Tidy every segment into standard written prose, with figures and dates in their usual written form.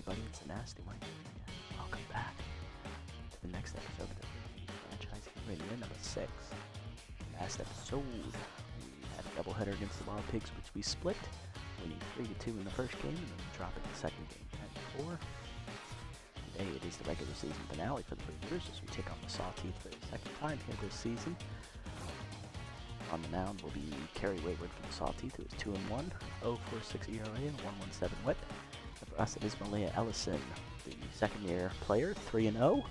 everybody, it's the Nasty One. Welcome back to the next episode of the franchise radio number 6. Last episode, we had a doubleheader against the Wild Pigs, which we split, winning 3-2 in the first game, and then dropping the second game 10-4. Today it is the regular season finale for the Freebooters as we take on the Sawteeth for the second time here this season. On the mound will be Kerry Wayward from the Sawteeth, who is 2-1, 0.46 ERA, and 1.17 WHIP. For us, it is Malia Ellison, the second-year player, 3-0,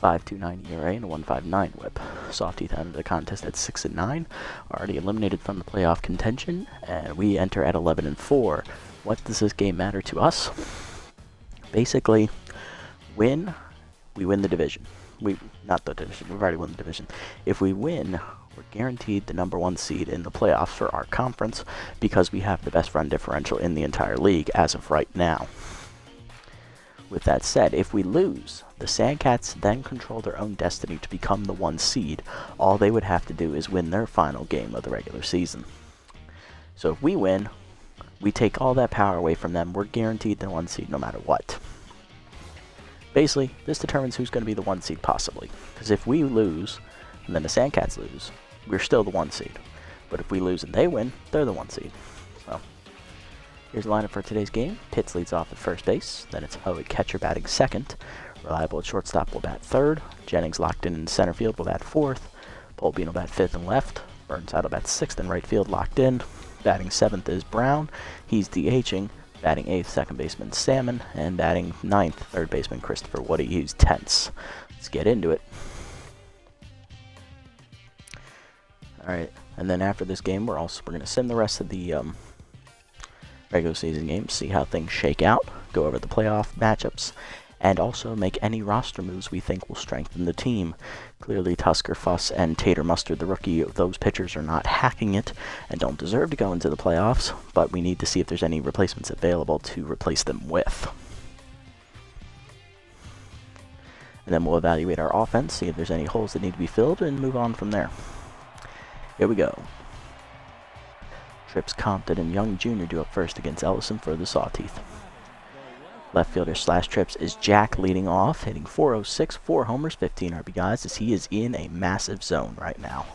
5.29 ERA, and 1.59 WHIP. Sawteeth entered the contest at 6-9, already eliminated from the playoff contention, and we enter at 11-4. What does this game matter to us? Basically, we win the division. Not the division, we've already won the division. If we win, we're guaranteed the number 1 seed in the playoffs for our conference because we have the best run differential in the entire league as of right now. With that said, if we lose, the Sandcats then control their own destiny to become the 1 seed. All they would have to do is win their final game of the regular season. So if we win, we take all that power away from them. We're guaranteed the 1 seed no matter what. Basically, this determines who's going to be the 1 seed possibly. Because if we lose, and then the Sandcats lose, we're still the 1 seed. But if we lose and they win, they're the 1 seed. So, here's the lineup for today's game. Pitts leads off at first base. Then it's Ho at catcher batting second. Reliable at shortstop will bat third. Jennings locked in center field will bat fourth. Polbean will bat fifth and left. Burnside will bat sixth and right field locked in. Batting seventh is Brown. He's DHing. Batting 8th, second baseman Salmon, and batting 9th, third baseman Christopher Woody. He's tense. Let's get into it. Alright, and then after this game, we're going to sim the rest of the regular season games, see how things shake out, go over the playoff matchups, and also make any roster moves we think will strengthen the team. Clearly, Tusker, Fuss, and Tater Mustard, the rookie, those pitchers are not hacking it and don't deserve to go into the playoffs, but we need to see if there's any replacements available to replace them with. And then we'll evaluate our offense, see if there's any holes that need to be filled, and move on from there. Here we go. Trips, Compton, and Young Jr. do up first against Ellison for the Sawteeth. Left fielder / Trips is Jack leading off, hitting .406, 4 homers, 15 RBIs, as he is in a massive zone right now.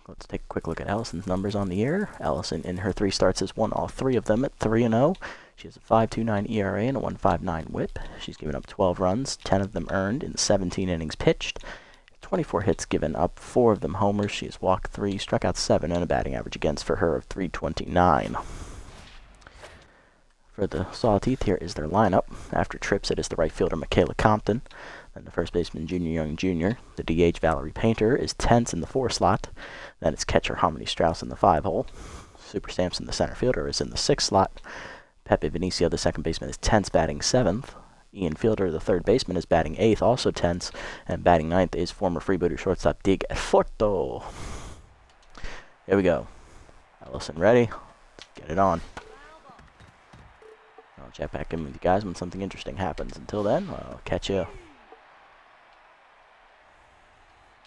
Let's take a quick look at Ellison's numbers on the year. Ellison, in her 3 starts, has won all 3 of them at 3-0. She has a 5.29 ERA and a 1.59 WHIP. She's given up 12 runs, 10 of them earned in 17 innings pitched. 24 hits given up, 4 of them homers. She has walked 3, struck out 7, and a batting average against for her of .329. For the Sawteeth, here is their lineup. After Trips, it is the right fielder Michaela Compton. Then the first baseman Junior Young Jr. The DH Valerie Painter is tense in the 4 slot. Then it's catcher Harmony Strauss in the 5 hole. Super Sampson, the center fielder, is in the 6 slot. Pepe Vinicio, the second baseman, is tense, batting 7th. Ian Fielder, the third baseman, is batting 8th, also tense. And batting 9th is former Freebooter shortstop Dig Forto. Here we go. Ellison ready. Let's get it on. I'll check back in with you guys when something interesting happens. Until then, I'll catch you.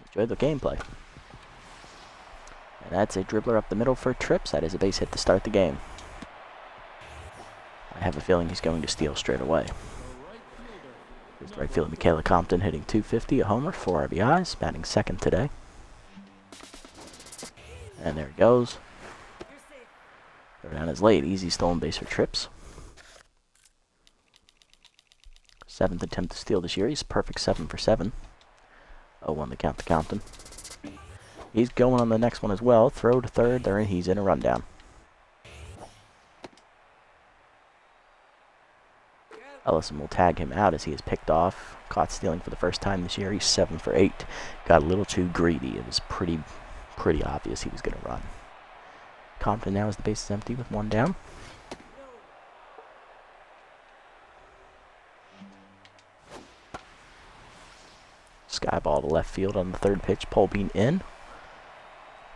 Enjoy the gameplay. And that's a dribbler up the middle for Trips. That is a base hit to start the game. I have a feeling he's going to steal straight away. Here's the right fielder Michaela Compton hitting .250, a homer, 4 RBIs, batting second today. And there he goes. Throw down is late. Easy stolen base for Trips. 7th attempt to steal this year. He's perfect 7 for 7. 0-1 to count to Compton. He's going on the next one as well. Throw to third. There, he's in a rundown. Ellison will tag him out as he is picked off. Caught stealing for the first time this year. He's 7 for 8. Got a little too greedy. It was pretty obvious he was going to run. Compton now has the bases empty with 1 down. Sky ball to left field on the 3rd pitch. Polbean in.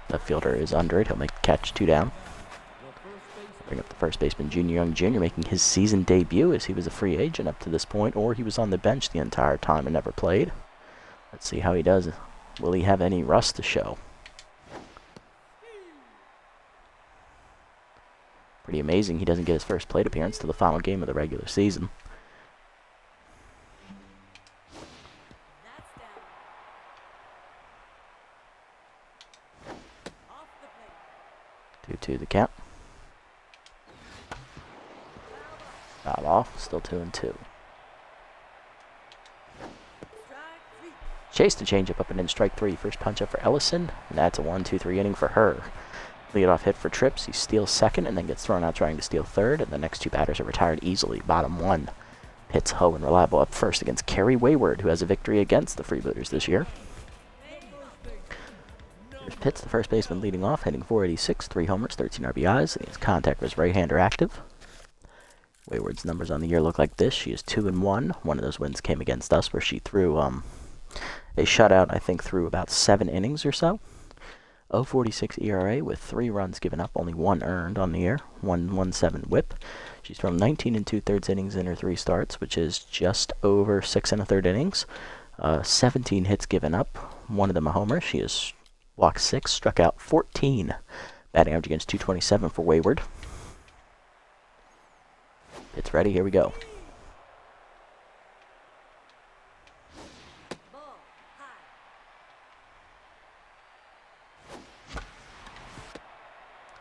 Left fielder is under it. He'll make the catch, 2 down. Bring up the first baseman, Junior Young Jr., making his season debut as he was a free agent up to this point, or he was on the bench the entire time and never played. Let's see how he does. Will he have any rust to show? Pretty amazing he doesn't get his first plate appearance to the final game of the regular season. 2-2 the count. Foul off, still 2-2. Chase the changeup up and in, strike 3. First punch up for Ellison, and that's a 1-2-3 inning for her. Leadoff hit for Trips. He steals second and then gets thrown out trying to steal third, and the next two batters are retired easily. Bottom 1. Hits Ho and Reliable up first against Kerry Wayward, who has a victory against the Freebooters this year. Here's Pitts, the first baseman, leading off, hitting .486, 3 homers, 13 RBIs, and his contact was right-hander active. Wayward's numbers on the year look like this. She is 2-1. One of those wins came against us, where she threw a shutout, I think, through about 7 innings or so. 0.46 ERA with 3 runs given up, only 1 earned on the year, 1.17 WHIP. She's thrown 19 2/3 innings in her 3 starts, which is just over 6 1/3 innings. 17 hits given up, 1 of them a homer. She has walked 6, struck out 14. Batting average against .227 for Wayward. It's ready, here we go.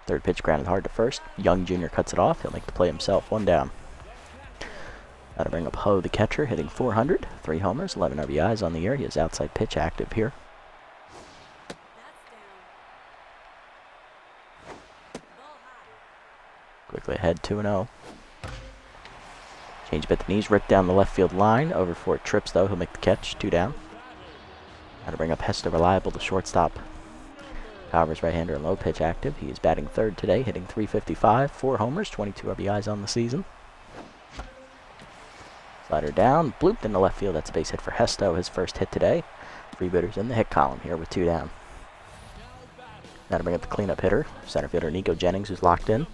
Third pitch grounded hard to first. Young Jr. cuts it off. He'll make the play himself. 1 down. That'll bring up Ho, the catcher, hitting .400. 3 homers, 11 RBIs on the year. He is outside pitch active here. Quickly ahead, 2-0. Change at the knees, ripped down the left field line. Over 4 trips, though. He'll make the catch. 2 down. That'll bring up Hester Reliable, the shortstop. Powers right-hander and low pitch active. He is batting third today, hitting .355, 4 homers, 22 RBIs on the season. Slider down, blooped in the left field. That's a base hit for Hesto, his first hit today. Freebooters in the hit column here with 2 down. Now to bring up the cleanup hitter, center fielder Nico Jennings, who's locked in.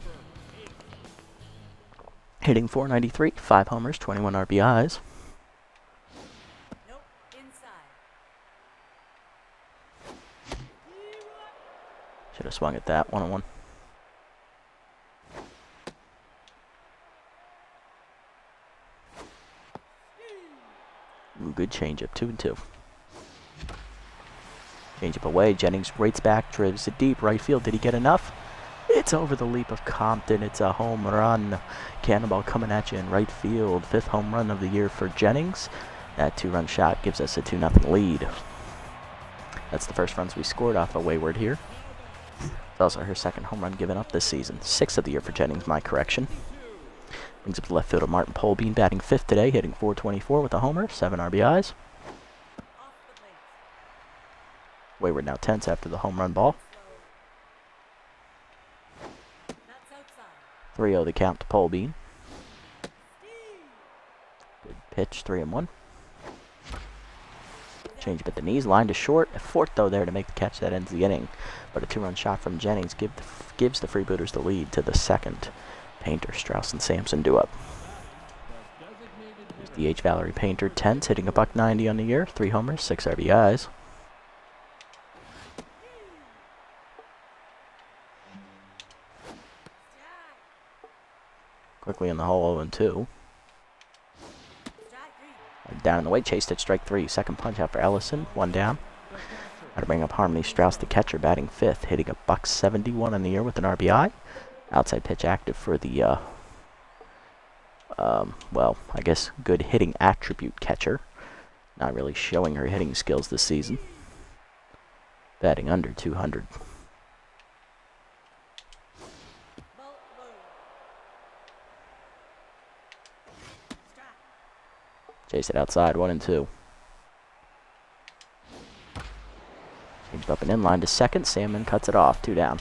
Hitting .493, 5 homers, 21 RBIs. Should have swung at that, 1-1. Ooh, good changeup, 2-2. Changeup away, Jennings rates back, drives it deep, right field. Did he get enough? It's over the leap of Compton. It's a home run. Cannonball coming at you in right field. 5th home run of the year for Jennings. That 2-run shot gives us a 2-0 lead. That's the first runs we scored off of Wayward here. It's also her 2nd home run given up this season. 6th of the year for Jennings, my correction. Brings up the left fielder Martin Polbean, batting 5th today, hitting .424 with a homer, 7 RBIs. Wayward now tense after the home run ball. 3-0 the count to Polbean. Good pitch, 3-1. Change up at the knees, line to short. A 4th, though, there to make the catch that ends the inning. But a 2-run shot from Jennings gives the Freebooters the lead to the 2nd. Painter, Strauss, and Sampson do up. Here's the H. Valerie Painter, 10th, hitting a .190 on the year. 3 homers, 6 RBIs. Quickly in the hole, 0-2. Down in the way, chased at strike 3. 2nd punch out for Ellison, 1 down. Got to bring up Harmony Strauss, the catcher, batting 5th, hitting a .71 on the year with an RBI. Outside pitch active for the, well, I guess good hitting attribute catcher. Not really showing her hitting skills this season. Batting under 200. Chase it outside, 1-2. Changed up and in line to 2nd. Salmon cuts it off, 2 down.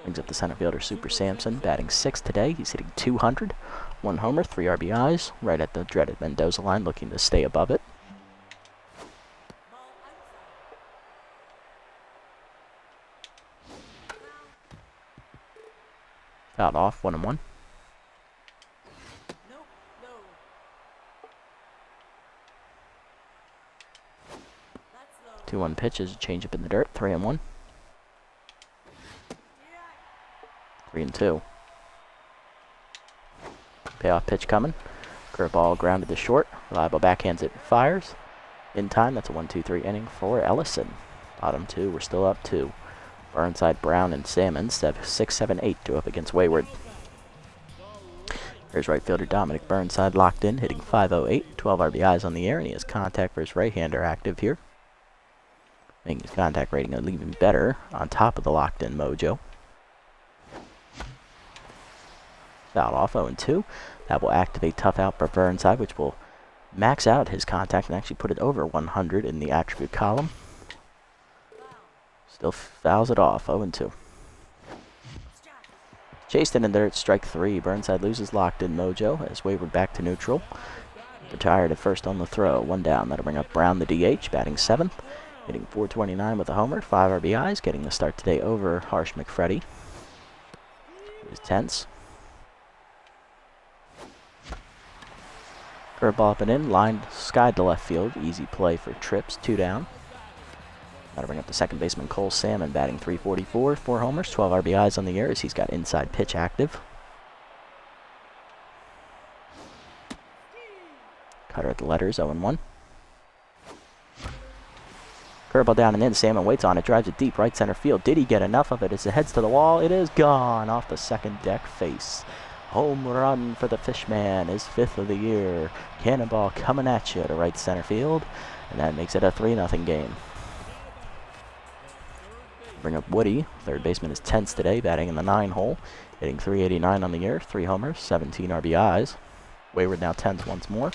Brings up the center fielder Super Sampson, batting 6th today. He's hitting .200. 1 homer, 3 RBIs. Right at the dreaded Mendoza line, looking to stay above it. Fouled off, 1-1. 2-1 pitches, change up in the dirt, 3-1. 3-2. Payoff pitch coming. Curveball grounded to short. Reliable backhands it, fires. In time, that's a 1-2-3 inning for Ellison. Bottom 2, we're still up 2. Burnside, Brown, and Salmon, 6, 7, 8 to up against Wayward. Here's right fielder Dominic Burnside locked in, hitting .508, 12 RBIs on the air, and he has contact for his right-hander active here. Making his contact rating even better on top of the locked-in mojo. Foul off, 0-2. That will activate Tough Out for Burnside, which will max out his contact and actually put it over 100 in the attribute column. Still fouls it off, 0-2. Chased in dirt, strike 3. Burnside loses locked-in mojo as Wayward back to neutral. Retired at first on the throw, 1 down. That'll bring up Brown, the DH, batting 7th. Hitting .429 with a homer, 5 RBIs, getting the start today over Harsh McFreddy. It was tense. Curveball up and in, lined sky to left field. Easy play for trips, 2 down. That'll bring up the second baseman Cole Salmon, batting .344, 4 homers, 12 RBIs on the year as he's got inside pitch active. Cutter at the letters, 0-1. Curveball down and in, Salmon waits on it, drives it deep right center field. Did he get enough of it as it heads to the wall? It is gone off the second deck face. Home run for the Fishman, his 5th of the year. Cannonball coming at you to right center field, and that makes it a 3-0 game. Bring up Woody. Third baseman is tense today, batting in the 9 hole, hitting .389 on the year, 3 homers, 17 RBIs. Wayward now tense once more.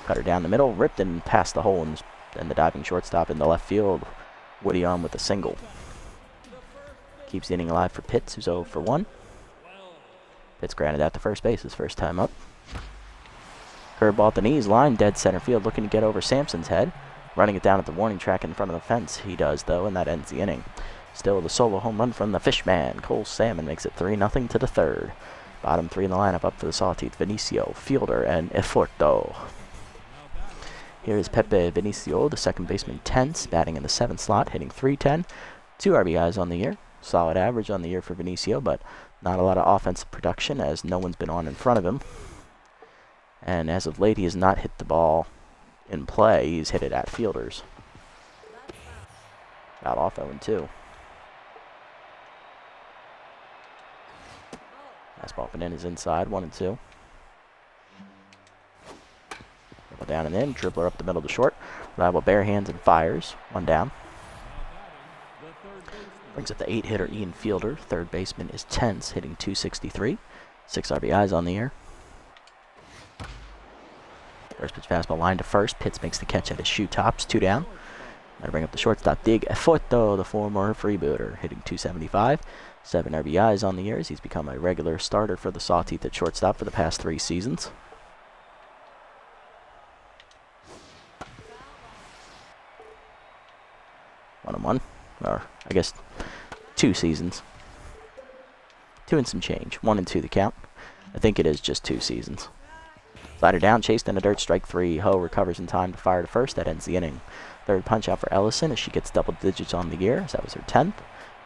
Cutter down the middle, ripped and past the hole, and the diving shortstop in the left field. Woody on with a single. Keeps the inning alive for Pitts, who's 0 for 1. Pitts grounded out to first base his first time up. Curveball at the knees, line dead center field, looking to get over Sampson's head. Running it down at the warning track in front of the fence, he does, though, and that ends the inning. Still the solo home run from the Fishman. Cole Salmon makes it 3-0 to the 3rd. Bottom 3 in the lineup up for the Sawtooth, Vinicio, Fielder, and Eforto. Here is Pepe Vinicio, the second baseman, tense, batting in the 7th slot, hitting .310, 2 RBIs on the year. Solid average on the year for Vinicio, but not a lot of offensive production as no one's been on in front of him. And as of late, he has not hit the ball in play. He's hit it at fielders. Foul off, 0-2. Fastball up and in is inside, 1-2. Dribble down and in, dribbler up the middle to short. Reliable bare hands and fires, 1 down. Brings up the 8-hitter Ian Fielder. Third baseman is tense, hitting .263. 6 RBIs on the year. First pitch fastball line to first. Pitts makes the catch at his shoe tops, 2 down. That'll bring up the shortstop Dig Eforto, the former Freebooter, hitting .275. 7 RBIs on the year as he's become a regular starter for the Sawtooth at shortstop for the past 3 seasons. One, or I guess 2 seasons. 2 and some change. 1 and 2 the count. I think it is just 2 seasons. Slider down, chased in a dirt, strike 3. Ho recovers in time to fire to first. That ends the inning. Third punch out for Ellison as she gets double digits on the year, as that was her 10th.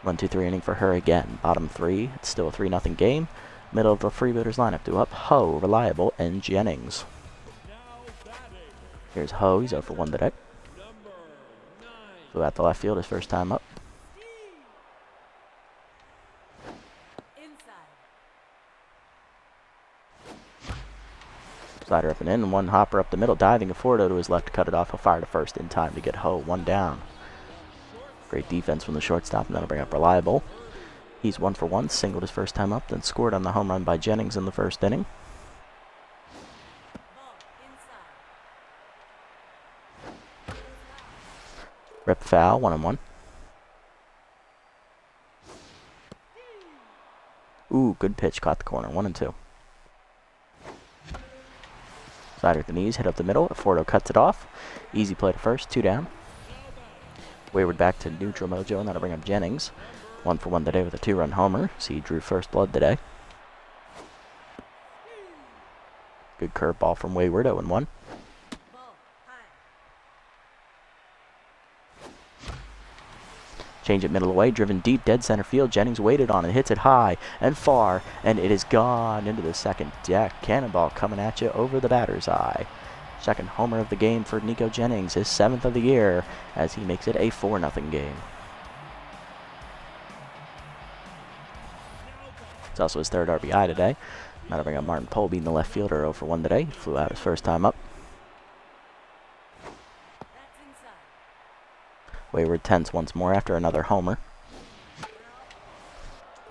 1-2-3 inning for her again. Bottom 3, it's still a 3-0 game. Middle of the Freebooters lineup to up Ho, Reliable, and Jennings. Here's Ho, he's 0 for 1 today. Flew out the left field his first time up. Slider up and in, and 1 hopper up the middle, diving Eforto to his left to cut it off. He'll fire to first in time to get Ho, 1 down. Great defense from the shortstop, and that'll bring up Reliable. He's 1 for 1, singled his first time up, then scored on the home run by Jennings in the first inning. Rip foul, 1-1. Ooh, good pitch, caught the corner, 1-2. Slider at the knees, hit up the middle. Eforto cuts it off. Easy play to first, 2 down. Wayward back to neutral mojo, and that'll bring up Jennings. 1 for 1 today with a 2-run homer, so he drew first blood today. Good curveball from Wayward, 0-1. Change it middle away, driven deep, dead center field. Jennings waited on it, hits it high and far, and it is gone into the second deck. Cannonball coming at you over the batter's eye. Second homer of the game for Nico Jennings, his 7th of the year, as he makes it a 4-0 game. It's also his 3rd RBI today. That'll bring up Martin Pohl being the left fielder 0 for 1 today. He flew out his first time up. Wayward tense once more after another homer.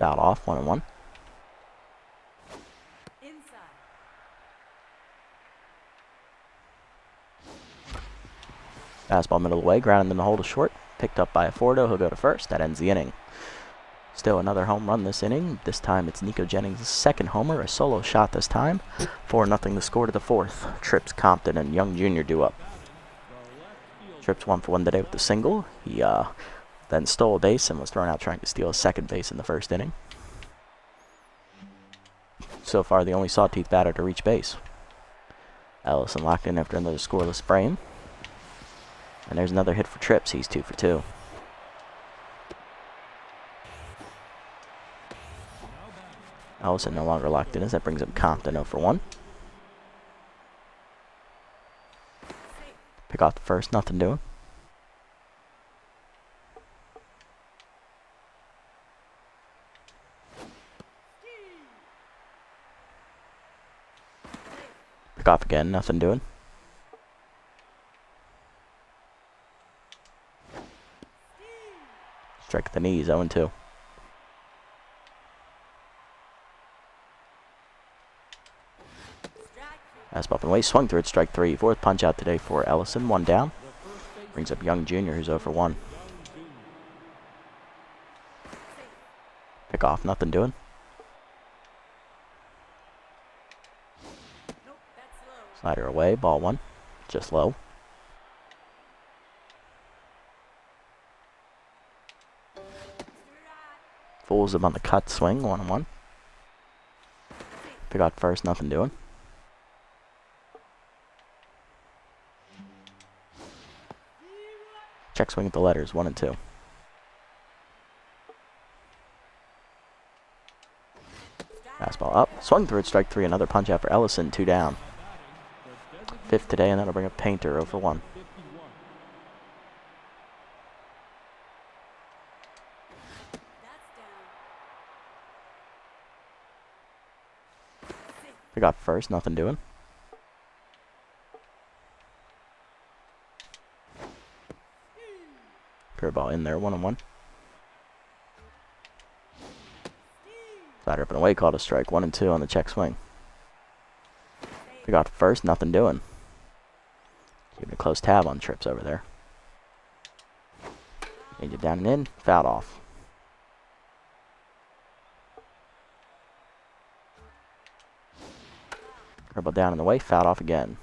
Fouled off, 1-1. Fastball middle away, grounded in the hole to short. Picked up by a Fordo, he'll go to first. That ends the inning. Still another home run this inning. This time it's Nico Jennings' 2nd homer, a solo shot this time. 4-0 the score to the 4th. Trips, Compton, and Young Jr. due up. Trips 1 for 1 today with the single. He then stole a base and was thrown out trying to steal a 2nd base in the 1st inning. So far the only sawtooth batter to reach base. Ellison locked in after another scoreless frame. And there's another hit for Trips. He's 2 for 2. Ellison no longer locked in as that brings up Compton 0 for 1. Pick off the first, nothing doing. Pick off again, nothing doing. Strike at the knees, 0-2. Fastball up and away, swung through it, strike 3. 4th punch out today for Ellison, 1 down. Brings up Young Jr., who's 0 for 1. Pick off, nothing doing. Slider away, ball 1, just low. Fools him on the cut swing, 1-1. Pick out first, nothing doing. Check swing at the letters, 1-2. Fastball up, swung through it, strike 3. Another punch out for Ellison, 2 down. 5th today, and that'll bring up Painter, 0 for 1. Pick up first, nothing doing. Curveball in there, 1-1. Slider up and away, called a strike, 1-2 on the check swing. Pick out first, nothing doing. Keeping a close tab on Trips over there. Change it down and in, fouled off. Curveball down in the way, fouled off again.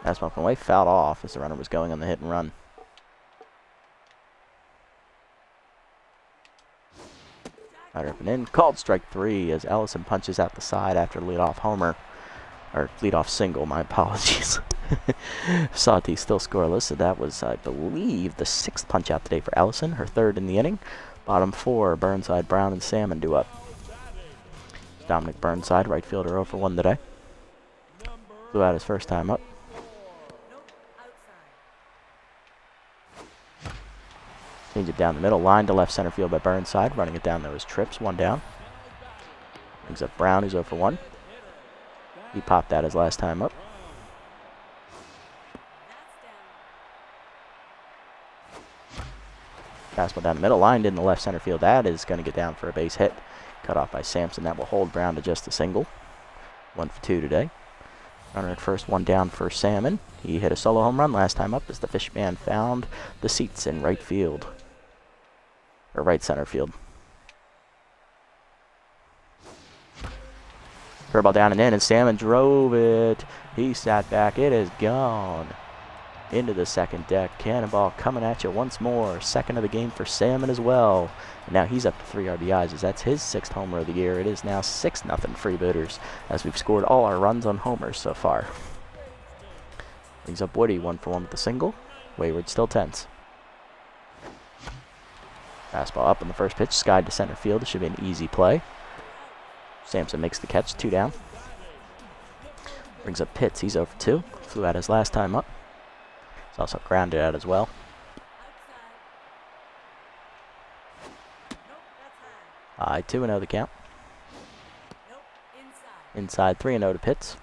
Fastball up and away, fouled off as the runner was going on the hit and run. Slider up and in, called strike 3 as Ellison punches out the side after leadoff homer. Or leadoff single, my apologies. Sawtee still scoreless, so that was, I believe, the 6th punch out today for Ellison, her 3rd in the inning. Bottom 4, Burnside, Brown, and Salmon due up. Dominic Burnside, right fielder, 0 for 1 today. Flew out his first time up. Change it down the middle, line to left center field by Burnside. Running it down there was Trips, 1 down. Brings up Brown, who's 0 for 1. He popped that his last time up. Fastball down the middle, lined in the left center field. That is going to get down for a base hit. Cut off by Sampson. That will hold Brown to just a single. 1 for 2 today. Runner at first, 1 down for Salmon. He hit a solo home run last time up as the Fishman found the seats in right field. Or right center field. Curveball down and in, and Salmon drove it. He sat back. It is gone. into the second deck. Cannonball coming at you once more. Second of the game for Salmon as well. And now he's up to 3 RBIs as that's his 6th homer of the year. It is now 6-0 Freebooters as we've scored all our runs on homers so far. Brings up Woody, 1 for 1 with the single. Wayward still tense. Fastball up on the first pitch, skied to center field. It should be an easy play. Sampson makes the catch, 2 down. Brings up Pitts, he's 0 for 2. Flew out his last time up. He's also grounded out as well. High, 2-0 the count. Inside, 3-0 to Pitts.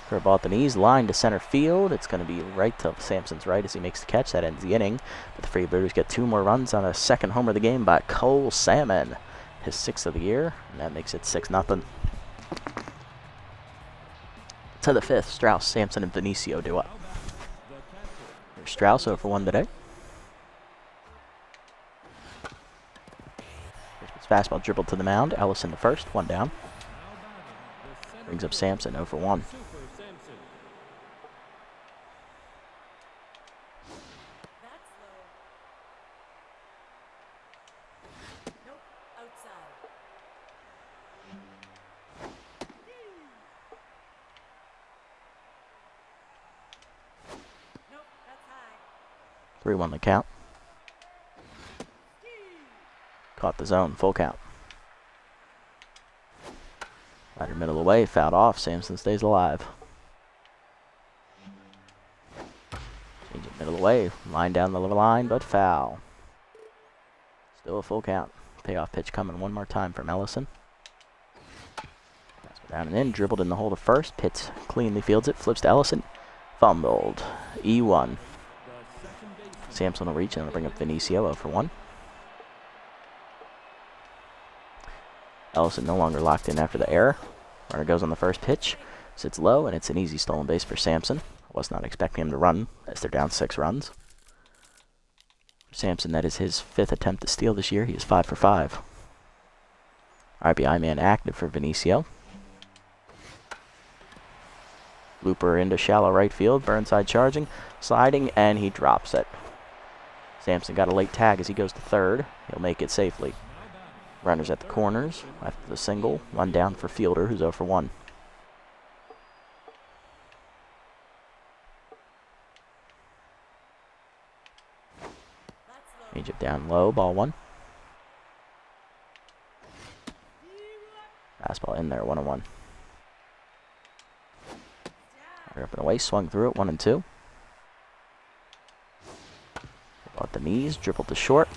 Curveball at the knees, line to center field. It's going to be right to Sampson's right as he makes the catch. That ends the inning. But the Freebooters get 2 more runs on a second homer of the game by Cole Salmon. His 6th of the year, and that makes it 6-0. To the 5th, Strauss, Sampson, and Vinicio do up. Here's Strauss 0 for 1 today. Here's fastball dribbled to the mound. Ellison the first, 1 down. Brings up Sampson 0 for 1. Three 1 the count. Caught the zone, full count. Rider middle away, fouled off. Sampson stays alive. Change it middle away, line down the line, but foul. Still a full count. Payoff pitch coming one more time from Ellison. Down and in, dribbled in the hole to first. Pitts cleanly fields it, flips to Ellison. Fumbled. E1. Sampson will reach and will bring up Vinicio 0 for 1. Ellison no longer locked in after the error. Runner goes on the first pitch, sits low, and it's an easy stolen base for Sampson. I was not expecting him to run as they're down 6 runs. For Sampson, that is his 5th attempt to steal this year. He is 5 for 5. RBI man active for Vinicio. Looper into shallow right field. Burnside charging, sliding, and he drops it. Sampson got a late tag as he goes to third. He'll make it safely. Runners at the corners. After the single, one down for Fielder, who's 0 for 1. Change it down low, ball 1. Fastball in there, 1-1. Up and away, swung through it, 1-2. At the knees, dribbled to short.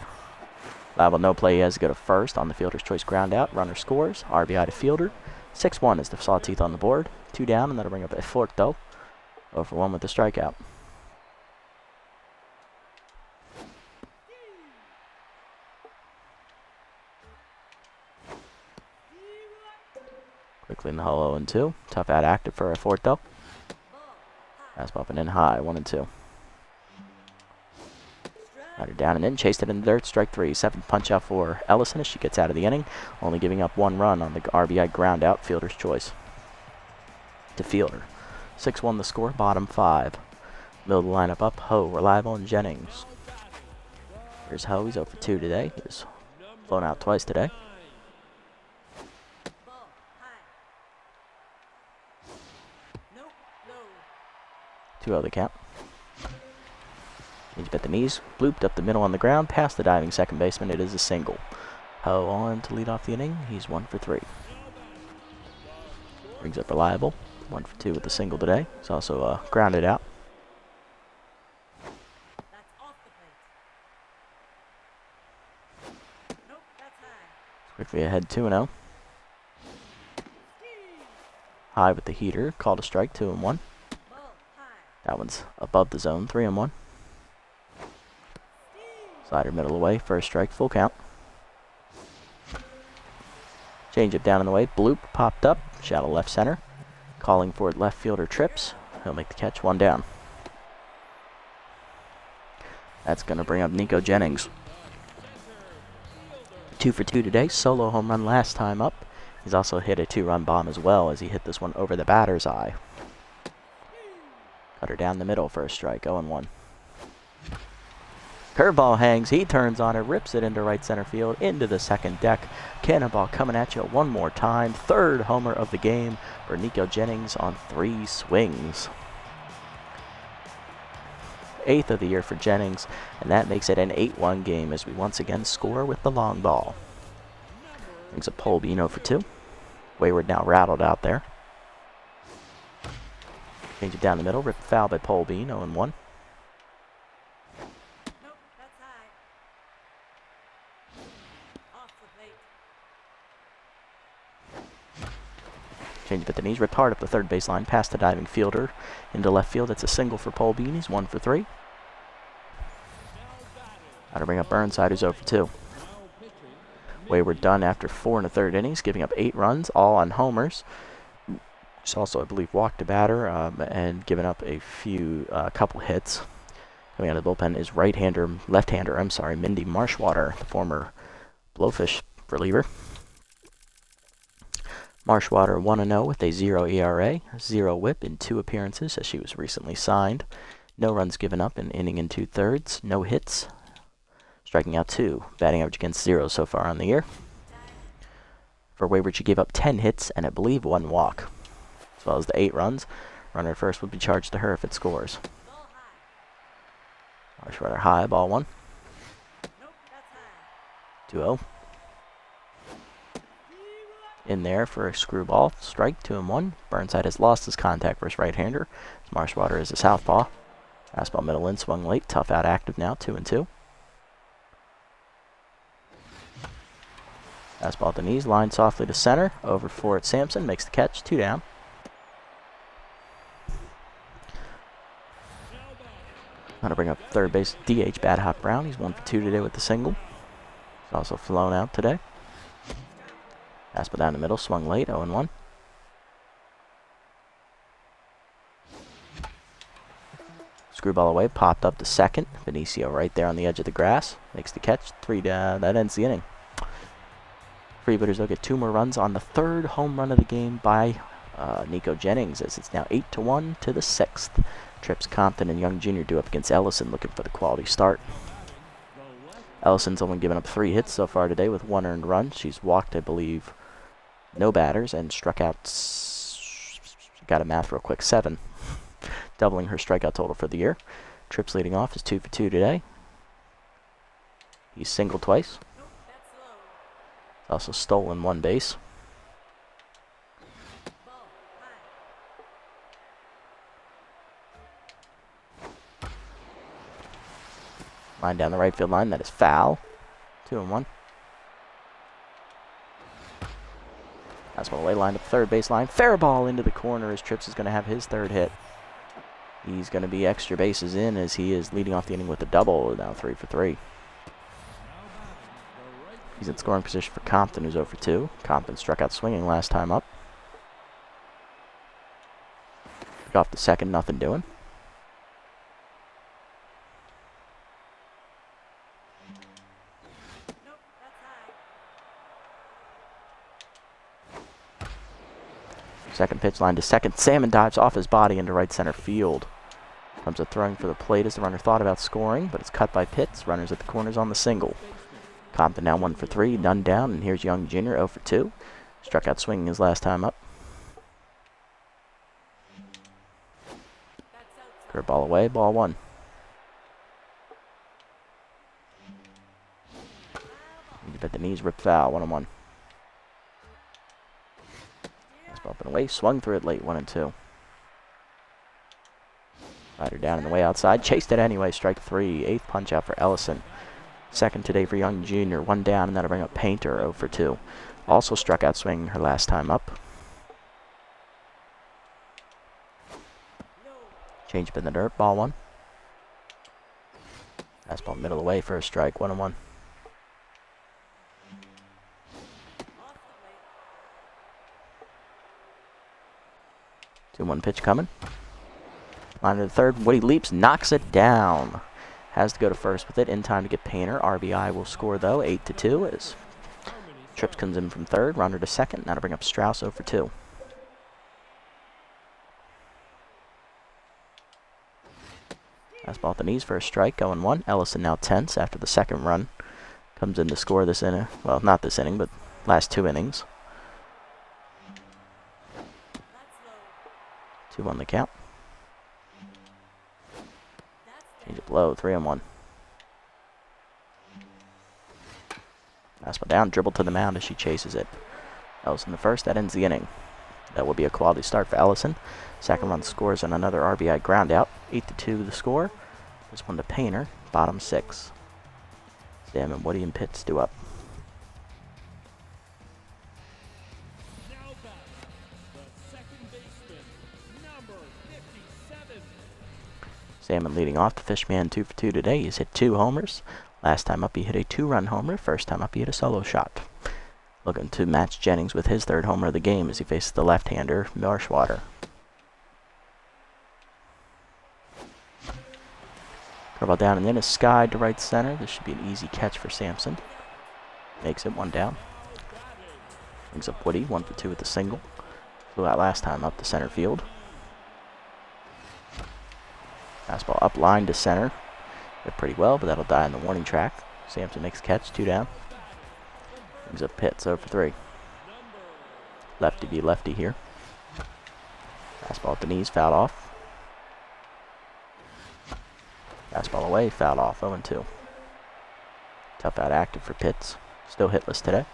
Liable no play, he has to go to first on the fielder's choice ground out. Runner scores, RBI to Fielder. 6-1 is the sawtooth on the board. 2 down, and that'll bring up a fork though. 0 for 1 with the strikeout. Quickly in the hole 0-2. Tough out active for a fourth though. Fastball up and in high, 1-2. Rider down and in, chased it in the dirt, strike 3. 7th punch out for Ellison as she gets out of the inning, only giving up 1 run on the RBI ground out, Fielder's choice. To Fielder. 6-1 the score, bottom 5. Middle of the lineup up, Ho, Reliable, and Jennings. Here's Ho, he's 0 for 2 today. He's flown out twice today. 2-0 the count. Change at the knees, blooped up the middle on the ground, past the diving second baseman. It is a single. Ho on to lead off the inning. He's 1 for 3. Brings up Reliable, 1 for 2 with the single today. He's also grounded out. Quickly ahead, 2-0. High with the heater, called a strike, 2-1. That one's above the zone, 3-1. Slider middle away, first strike, full count. Change it down in the way, bloop, popped up, shallow left center. Calling for it, left fielder trips. He'll make the catch, 1 down. That's going to bring up Nico Jennings. 2 for 2 today, solo home run last time up. He's also hit a 2-run bomb as well as he hit this one over the batter's eye. Cutter down the middle for a strike, 0-1. Curveball hangs, he turns on it, rips it into right center field, into the second deck. Cannonball coming at you one more time. Third homer of the game for Nico Jennings on 3 swings. 8th of the year for Jennings, and that makes it an 8-1 game as we once again score with the long ball. Brings up Polbino for 2. Wayward now rattled out there. Change it down the middle, ripped foul by Polbean, 0-1. Change it at the knees, ripped hard up the third baseline, past the diving fielder into left field. It's a single for Polbean. He's 1 for 3. Got to bring up Burnside, who's 0 for 2. Wayward done after 4 1/3 innings, giving up 8 runs, all on homers. He's also, I believe, walked a batter and given up a couple hits. Coming out of the bullpen is left-hander, Mindy Marshwater, the former Blowfish reliever. Marshwater 1-0 with a 0 ERA, 0 whip in 2 appearances as she was recently signed. No runs given up in inning and 2/3, no hits, striking out 2, batting average against 0 so far on the year. For Wayward, she gave up 10 hits and I believe 1 walk, as well as the 8 runs. Runner at first would be charged to her if it scores. Marshwater high, ball 1. 2-0. In there for a screwball, strike, 2-1. Burnside has lost his contact versus right-hander. Marshwater is a southpaw. Fastball middle in, swung late, tough out active now, 2-2. Fastball at the knees, line softly to center, over for it. Sampson makes the catch, 2 down. Going to bring up third base DH Bad Hop Brown. He's 1 for 2 today with the single. He's also flown out today. Fastball down the middle, swung late, 0-1. Screwball away, popped up to second. Benicio right there on the edge of the grass. Makes the catch, 3 down. That ends the inning. Freebooters will get 2 more runs on the 3rd home run of the game by Nico Jennings, as it's now 8-1 to the 6th. Trips Compton and Young Jr. due up against Ellison, looking for the quality start. Ellison's only given up 3 hits so far today with 1 earned run. She's walked, I believe, no batters and struck out, got a math real quick, 7. Doubling her strikeout total for the year. Trips leading off is 2 for 2 today. He's singled twice. Also stolen 1 base. Line down the right field line, that is foul. 2-1. Fastball away, lined up third base line. Fair ball into the corner as Trips is going to have his 3rd hit. He's going to be extra bases in as he is leading off the inning with a double, now 3 for 3. He's in scoring position for Compton, who's 0 for 2. Compton struck out swinging last time up. Off the second, nothing doing. Second pitch line to second. Salmon dives off his body into right center field. Comes a throwing for the plate as the runner thought about scoring, but it's cut by Pitts. Runners at the corners on the single. Compton now 1 for 3, none down, and here's Young Jr. 0 for 2. Struck out swinging his last time up. Curveball away, ball 1. At the knees, ripped foul, 1-1. Up and away, swung through it late, 1-2. Rider down and the way outside, chased it anyway, strike 3. 8th punch out for Ellison. 2nd today for Young Jr., 1 down, and that'll bring up Painter, 0 for 2. Also struck out swinging her last time up. Change up in the dirt, ball 1. Fastball middle away for a strike, 1-1. 2-1 pitch coming. Line to the third. Woody leaps, knocks it down. Has to go to first with it. In time to get Painter. RBI will score, though, 8-2 as Trips comes in from third. Runner to second. Now to bring up Strauss 0 for 2. Fastball at the knees for a strike, going one. Ellison now tense after the second run. Comes in to score this inning. Well, not this inning, but last 2 innings. 2 on the count. Change it low, 3-1. Fastball down, dribble to the mound as she chases it. Ellison the first, that ends the inning. That will be a quality start for Ellison. Second run scores on another RBI ground out. 8-2 the score. This one to Painter, bottom 6. Sam and Woody and Pitts do up. Now back, the second baseman, number 57. Salmon leading off. The Fishman 2 for 2 today. He's hit 2 homers. Last time up he hit a 2-run homer. First time up he hit a solo shot. Looking to match Jennings with his 3rd homer of the game as he faces the left-hander, Marshwater. Curveball down and in, a skied to right center. This should be an easy catch for Sampson. Makes it 1 down. Brings up Woody, 1 for 2 with the single. Flew out last time up to center field. Fastball up line to center. Hit pretty well, but that'll die in the warning track. Sampson makes a catch, 2 down. Brings up Pitts, 0 for 3. Lefty v lefty here. Fastball at the knees, fouled off. Fastball away, fouled off, 0-2. Tough out active for Pitts. Still hitless today.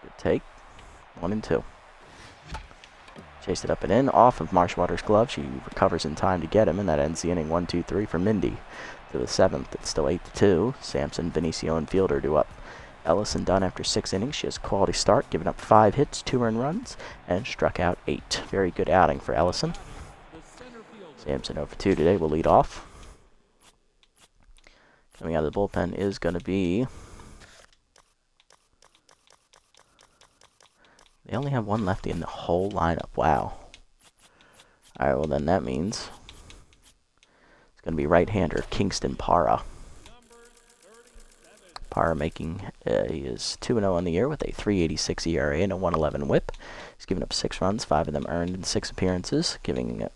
Good take, 1-2. Chased it up and in, off of Marshwater's glove. She recovers in time to get him, and that ends the inning 1-2-3 for Mindy. To the 7th, it's still 8-2. Sampson, Benicio, and Fielder do up. Ellison done after 6 innings. She has a quality start, giving up 5 hits, 2 earned runs, and struck out 8. Very good outing for Ellison. Sampson 0 for 2 today will lead off. Coming out of the bullpen is going to be... They only have 1 lefty in the whole lineup. Wow. Alright, well then that means it's going to be right-hander Kingston Parra. Parra making he is 2-0 on the year with a 3.86 ERA and a 1.11 WHIP. He's given up 6 runs, 5 of them earned in 6 appearances,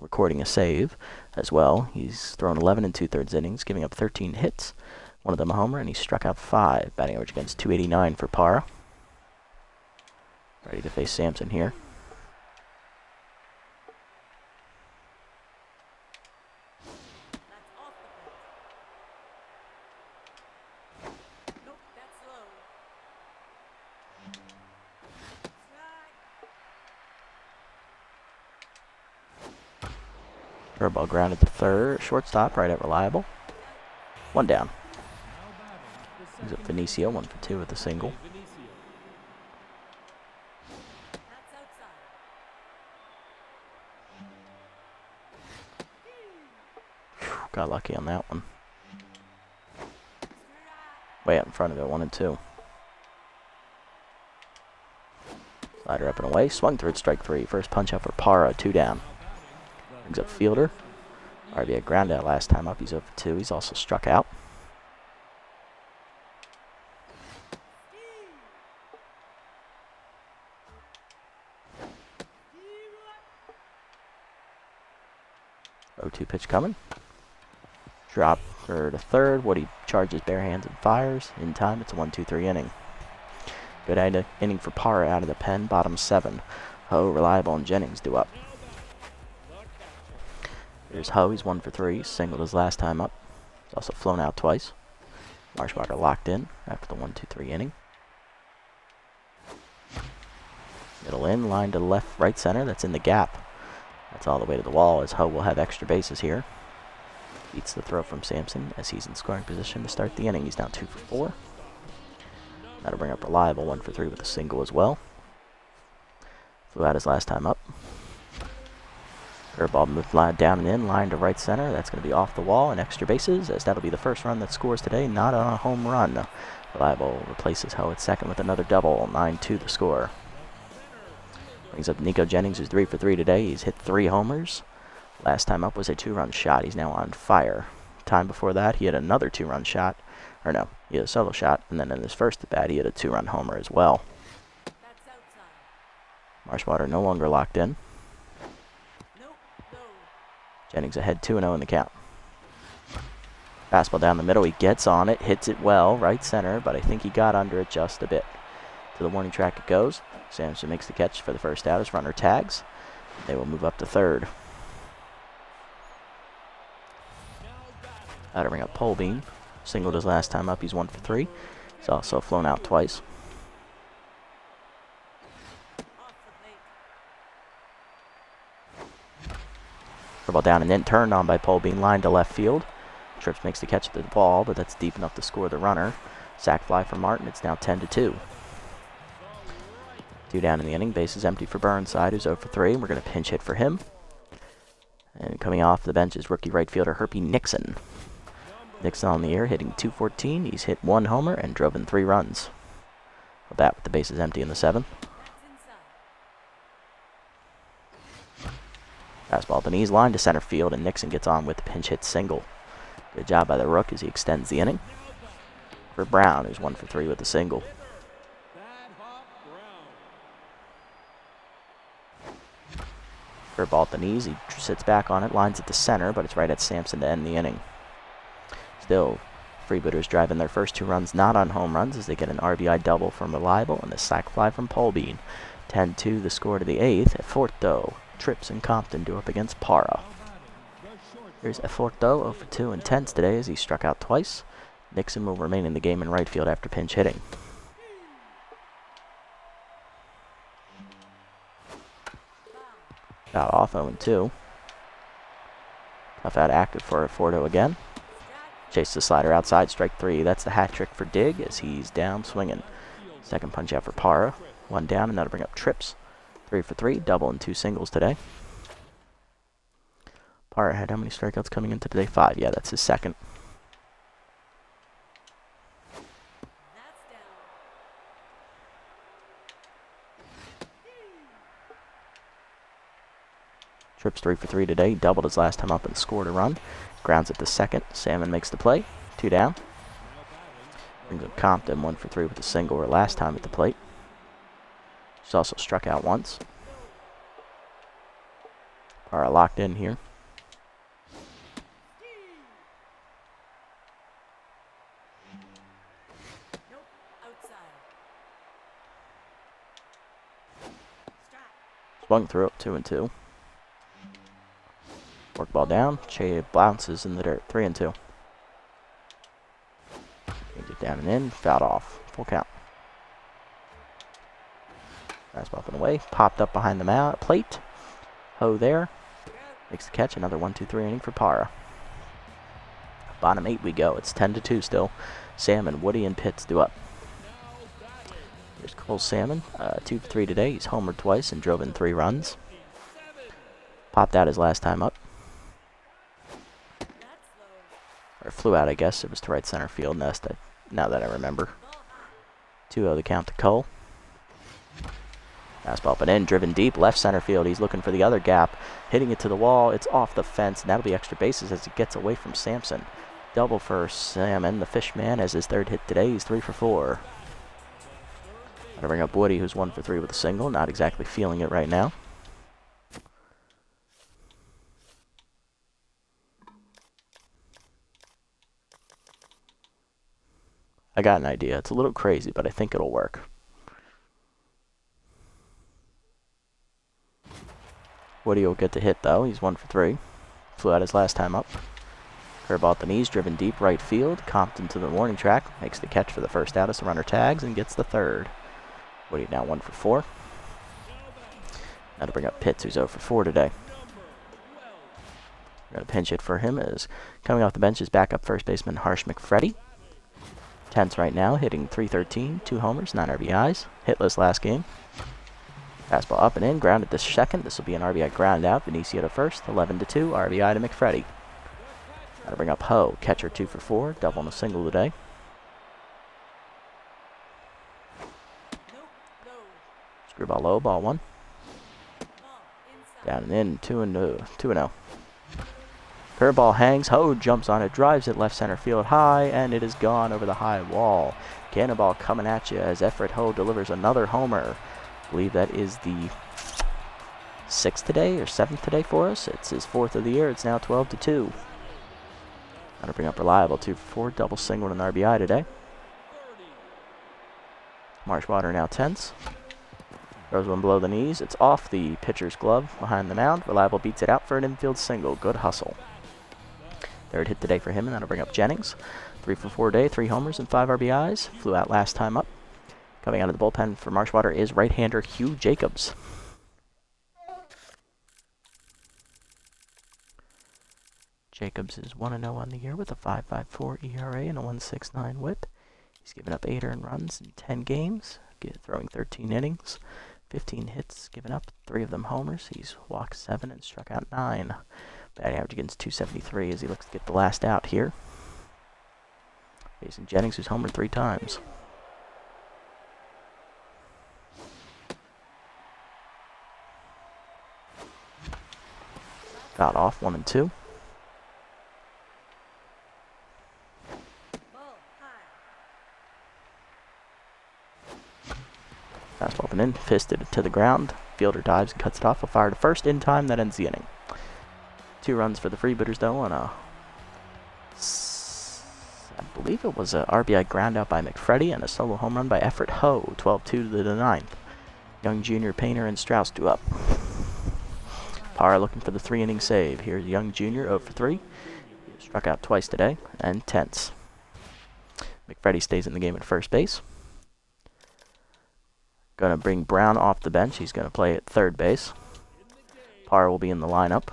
recording a save as well. He's thrown 11 2/3 innings, giving up 13 hits, 1 of them a homer, and he struck out 5. Batting average against .289 for Parra. Ready to face Sampson here. Curveball grounded to third. Shortstop right at reliable. 1 down. Brings up Benicio, 1 for 2 with a single. Got lucky on that one. Way out in front of it, 1-2. Slider up and away. Swung through it, strike 3. First punch out for Parra, 2 down. Brings up Fielder. RBI ground out last time up. He's 0 for 2. He's also struck out. .02 pitch coming. Drop for the third. Woody charges bare hands and fires. In time, it's a 1-2-3 inning. Good inning for Parra out of the pen. Bottom 7. Ho, Reliable, and Jennings do up. Here's Ho. He's 1 for 3. Singled his last time up. He's also flown out twice. Marshwater locked in after the 1-2-3 inning. Middle in, line to left, right center. That's in the gap. That's all the way to the wall, as Ho will have extra bases here. Beats the throw from Sampson as he's in scoring position to start the inning. He's now 2 for 4. That'll bring up Reliable, 1 for 3 with a single as well. Flew out his last time up. Curveball moved line down and in, line to right center. That's going to be off the wall and extra bases, as that'll be the first run that scores today, not on a home run. Reliable replaces Ho at second with another double, 9-2 the score. Brings up Nico Jennings, who's 3 for 3 today. He's hit 3 homers. Last time up was a 2-run shot. He's now on fire. Time before that, he had another 2-run shot. Or no, he had a solo shot, and then in his first at-bat, he had a 2-run homer as well. Marshwater no longer locked in. Jennings ahead 2-0 in the count. Fastball down the middle. He gets on it, hits it well, right center, but I think he got under it just a bit. To the warning track it goes. Sampson makes the catch for the first out as runner tags. They will move up to third. That'll bring up Polbean. Singled his last time up. He's 1 for 3. He's also flown out twice. Ball down and in, turned on by Polbean, line to left field. Trips makes the catch at the ball, but that's deep enough to score the runner. Sac fly for Martin. It's now 10-2. 2 down in the inning. Base is empty for Burnside, who's 0 for 3. We're going to pinch hit for him. And coming off the bench is rookie right fielder Herpy Nixon. Nixon on the year, hitting .214. He's hit 1 homer and drove in 3 runs. With that, with the bases empty in the 7th. Fastball at the knees, line to center field, and Nixon gets on with the pinch hit single. Good job by the Rook as he extends the inning. For Brown, who's 1 for 3 with a single. Curveball at the knees, he sits back on it, lines it to center, but it's right at Sampson to end the inning. Still, Freebooters driving their first 2 runs not on home runs as they get an RBI double from Reliable and a sac fly from Polbean. 10-2 the score to the 8th. Eforto, Trips, and Compton do up against Para. Here's Eforto 0 for 2 and 10s today as he struck out twice. Nixon will remain in the game in right field after pinch hitting. Got off 0 and 2. Tough out active for Eforto again. Chase the slider outside, strike 3. That's the hat trick for Dig as he's down swinging. Second punch out for Para. 1 down, and that'll bring up Trips. 3 for 3, double and 2 singles today. Para had how many strikeouts coming into today? 5. Yeah, that's his second. Trips 3 for 3 today. Doubled his last time up and scored a run. Grounds it to second. Salmon makes the play. 2 down. Brings up Compton 1 for 3 with a single or last time at the plate. He's also struck out once. Para locked in here. Swung through it, 2 and 2. Work ball down. Che bounces in the dirt, 3 and 2. Change it down and in, fouled off. Full count. Fastball up and away. Popped up behind the plate. Ho there. Makes the catch. Another 1-2-3 inning for Para. Bottom 8 we go. It's 10-2 still. Salmon, Woody, and Pitts do up. Here's Cole Salmon. 2 for 3 today. He's homered twice and drove in 3 runs. Popped out his last time up. Or flew out, I guess. It was to right center field. Now that I remember. 2-0 the count to Cole. Fastball up and in, driven deep, left center field. He's looking for the other gap, hitting it to the wall. It's off the fence, and that'll be extra bases as it gets away from Sampson. Double for Salmon, the Fishman, as his 3rd hit today. He's 3 for 4. That'll bring up Woody, who's 1 for 3 with a single. Not exactly feeling it right now. I got an idea. It's a little crazy, but I think it'll work. Woody will get the hit, though. He's 1 for 3. Flew out his last time up. Curveball at the knees, driven deep right field. Compton to the warning track. Makes the catch for the first out as the runner tags and gets the 3rd. Woody now 1 for 4. That'll bring up Pitts, who's 0 for 4 today. We're going to pinch hit for him as coming off the bench is backup first baseman Harsh McFreddy. 10th right now, hitting .313, 2 homers, 9 RBIs. Hitless last game. Fastball up and in, grounded to second. This will be an RBI ground out. Benicio to first, 11-2, RBI to McFreddy. That'll bring up Ho, catcher 2 for 4, double and a single today. Screwball low, ball 1. Down and in, 2-0. Curveball hangs, Ho jumps on it, drives it left center field high, and it is gone over the high wall. Cannonball coming at you as Everett Ho delivers another homer. I believe that is the 6th today or 7th today for us. It's his 4th of the year. It's now 12-2. Gotta bring up Reliable, 2 for 4, double single and an RBI today. Marshwater now tense. Throws one below the knees. It's off the pitcher's glove behind the mound. Reliable beats it out for an infield single. Good hustle. Third hit today for him, and that'll bring up Jennings. 3 for 4 day, 3 homers and 5 RBIs. Flew out last time up. Coming out of the bullpen for Marshwater is right-hander Hugh Jacobs. Jacobs is 1-0 on the year with a 5.54 ERA and a 1.69 WHIP. He's given up 8 earned runs in 10 games, throwing 13 innings, 15 hits given up, 3 of them homers. He's walked 7 and struck out 9. Batting average against .273 as he looks to get the last out here. Facing Jennings, who's homered 3 times. Got off 1-2. Fastball up and in, fisted to the ground. Fielder dives and cuts it off. Will fire to first in time. That ends the inning. 2 runs for the Freebooters, though, on I believe it was a RBI ground out by McFreddy and a solo home run by Effort Ho. 12-2 to the 9th. Young Jr., Painter, and Strauss do up. Parr looking for the 3-inning save. Here's Young Jr., 0 for 3. He struck out twice today, and tense. McFreddy stays in the game at first base. Going to bring Brown off the bench. He's going to play at third base. Parr will be in the lineup.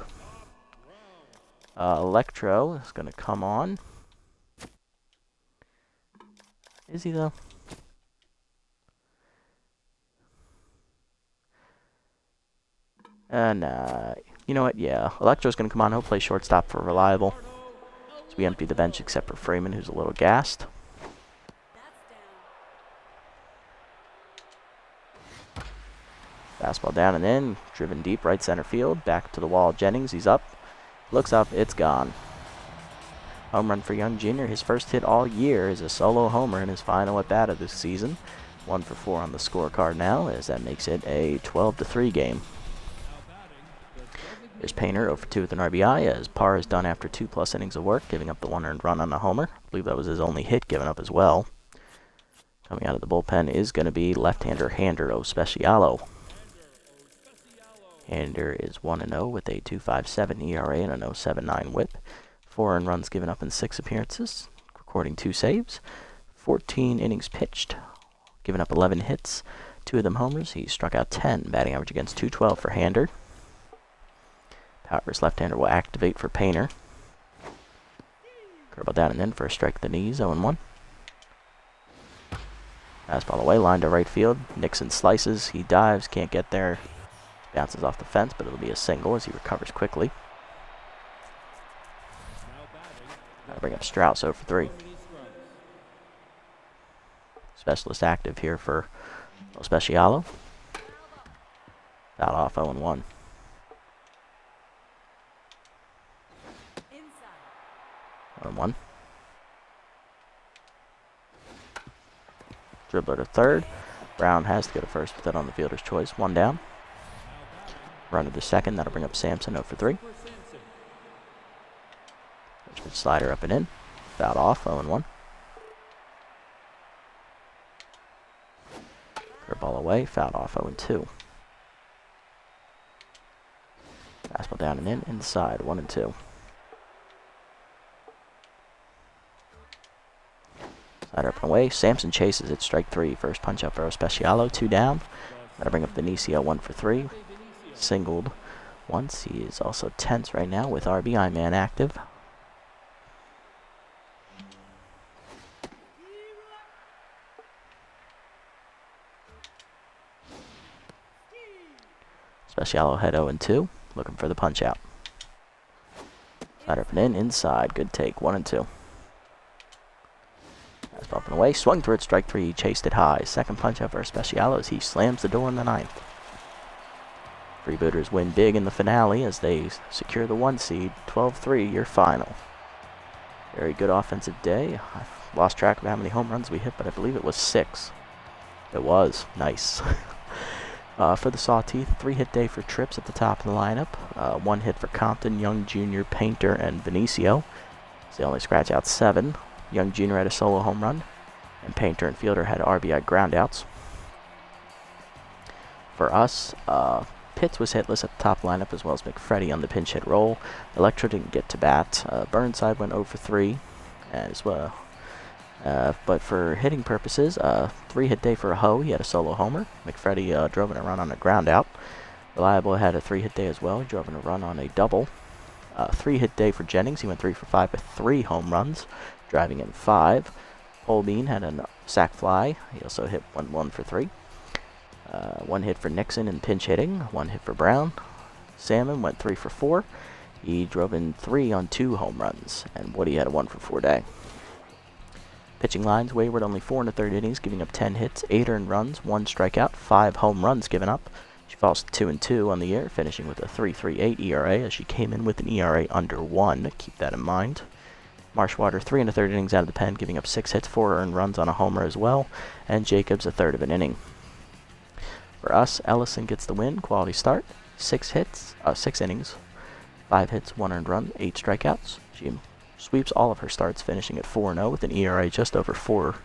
Electro is going to come on. Is he, though? Nah. You know what? Yeah. Electro's going to come on. He'll play shortstop for Reliable. So we empty the bench except for Freeman, who's a little gassed. Fastball down and in. Driven deep right center field. Back to the wall. Jennings. He's up. Looks up. It's gone. Home run for Young Jr. His first hit all year is a solo homer in his final at bat of this season. 1 for 4 on the scorecard now, as that makes it a 12-3 game. There's Painter 0 for 2 with an RBI, as Parr is done after 2+ innings of work, giving up the 1 earned run on a homer. I believe that was his only hit given up as well. Coming out of the bullpen is going to be left-hander Hander Ospecialo. Hander is 1-0 with a 2.57 ERA and a 0.79 WHIP. 4 earned runs given up in 6 appearances, recording 2 saves. 14 innings pitched, giving up 11 hits, 2 of them homers. He struck out 10, batting average against .212 for Hander. Powers left-hander will activate for Painter. Curveball down and in for a strike at the knees, 0-1. Fastball away, line to right field. Nixon slices, he dives, can't get there. Bounces off the fence, but it'll be a single as he recovers quickly. I'll bring up Strauss 0 for 3. Specialist active here for Ospecialo. Foul off 0-1. 0-1. Dribbler to third. Brown has to go to first with that on the fielder's choice. 1 down. Runner to second. That'll bring up Sampson 0 for 3. Richmond slider up and in. Fouled off 0-1. Curveball away. Fouled off 0-2. Fastball down and in. Inside 1-2. Slider up and away. Sampson chases it. Strike 3. First punch up for Ospecialo. 2 down. That'll bring up Benicio 1 for 3. Singled once. He is also tense right now with RBI man active. Ospecialo head 0-2. Looking for the punch out. Slider up and in. Inside. Good take. 1-2. Fastball up and away. Swung through it. Strike 3. He chased it high. Second punch out for Ospecialo as he slams the door in the 9th. Freebooters win big in the finale as they secure the 1 seed. 12-3, your final. Very good offensive day. I've lost track of how many home runs we hit, but I believe it was 6. It was. Nice. For the Sawteeth, 3-hit day for Trips at the top of the lineup. 1 hit for Compton, Young Jr., Painter, and Benicio. So they only scratch out 7. Young Jr. had a solo home run, and Painter and Fielder had RBI groundouts. For us, Pitts was hitless at the top lineup, as well as McFreddy on the pinch hit roll. Electro didn't get to bat. Burnside went 0 for 3 as well. But for hitting purposes, 3-hit day for Ho. He had a solo homer. McFreddy drove in a run on a ground out. Reliable had a 3-hit day as well. He drove in a run on a double. 3-hit day for Jennings. He went 3 for 5 with 3 home runs, driving in 5. Holbein had a sac fly. He also hit 1 for 3. 1 hit for Nixon in pinch hitting. 1 hit for Brown. Salmon went 3 for 4. He drove in 3 on 2 home runs, and Woody had a 1 for 4 day. Pitching lines, Wayward only 4 1/3 innings, giving up 10 hits, 8 earned runs, 1 strikeout, 5 home runs given up. She falls to 2-2 on the year, finishing with a 3.38 ERA, as she came in with an ERA under 1. Keep that in mind. Marshwater 3 1/3 innings out of the pen, giving up 6 hits, 4 earned runs on a homer as well, and Jacobs a third of an inning. For us, Ellison gets the win, quality start, 6 innings, 5 hits, 1 earned run, 8 strikeouts. She sweeps all of her starts, finishing at 4-0 with an ERA just over 4.